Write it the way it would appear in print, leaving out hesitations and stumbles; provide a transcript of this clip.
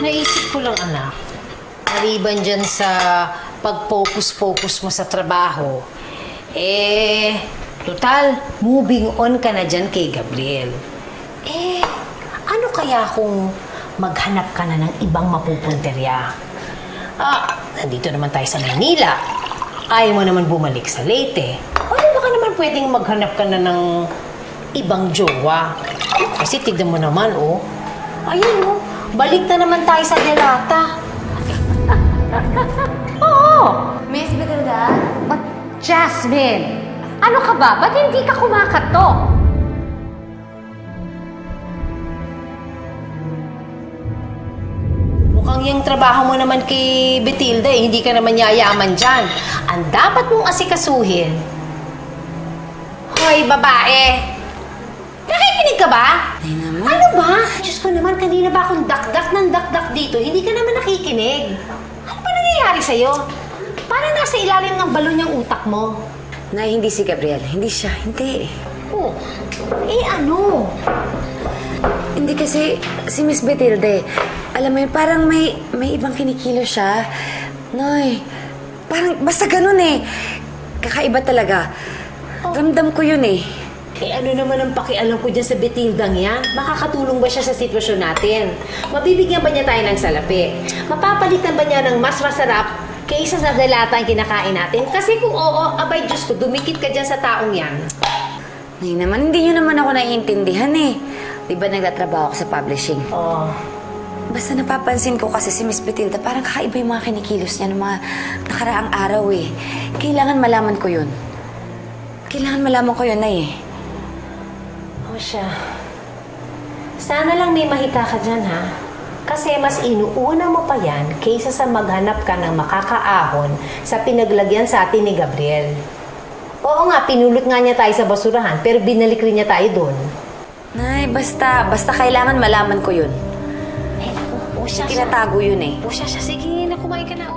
Naisip ko lang, anak. Maliban dyan sa pag-focus mo sa trabaho, total, moving on ka na dyan kay Gabriel. Ano kaya kung maghanap ka na ng ibang mapupunterya? Nandito naman tayo sa Manila. Ayaw mo naman bumalik sa Leyte. Baka naman pwedeng maghanap ka na ng ibang jowa. Kasi tignan mo naman, Ayan, balik na naman tayo sa Delata. Oo! Miss Betilda? Jasmine! Ano ka ba? Ba't hindi ka kumakatok? Mukhang yung trabaho mo naman kay Betilda, hindi ka naman yayaman dyan. Ang dapat mong asikasuhin. Hoy, babae! Nakikinig ka ba? Ay naman. Ano ba? Diyos ko naman, kanina ba akong dakdak ng dakdak dito? Hindi ka naman nakikinig. Ano ba nangyayari sa'yo? Parang nasa ilalim ng balon yung utak mo. Nay, hindi si Gabriel. Hindi siya. Hindi. Oh, ano? Hindi kasi si Miss Betilde. Alam mo yun, parang may ibang kinikilo siya. Nay, parang basta ganun eh. Kakaiba talaga. Ramdam ko yun eh. Ano naman ang pakialam ko dyan sa Betildang yan? Makakatulong ba siya sa sitwasyon natin? Mabibigyan ba niya tayo ng salapi? Mapapalitan ba niya ng mas masarap kaysa sa delata ang kinakain natin? Kasi kung oo, abay Diyos ko, dumikit ka dyan sa taong yan. Nay naman, hindi nyo naman ako naiintindihan eh. Di ba nagtatrabaho ako sa publishing? Oo. Basta napapansin ko kasi si Miss Betilda, parang kakaiba yung mga kinikilos niya ng mga nakaraang araw eh. Kailangan malaman ko yun. Kailangan malaman ko yun, Nay eh. Siya. Sana lang may mahita ka dyan, ha? Kasi mas inuuna mo pa yan kaysa sa maghanap ka ng makakaahon sa pinaglagyan sa atin ni Gabriel. Oo nga, pinulot nga niya tayo sa basurahan, pero binalik rin niya tayo doon. Nay, basta kailangan malaman ko yun. Siya. Tinatago yun eh. Siya. Sige, kumain ka na,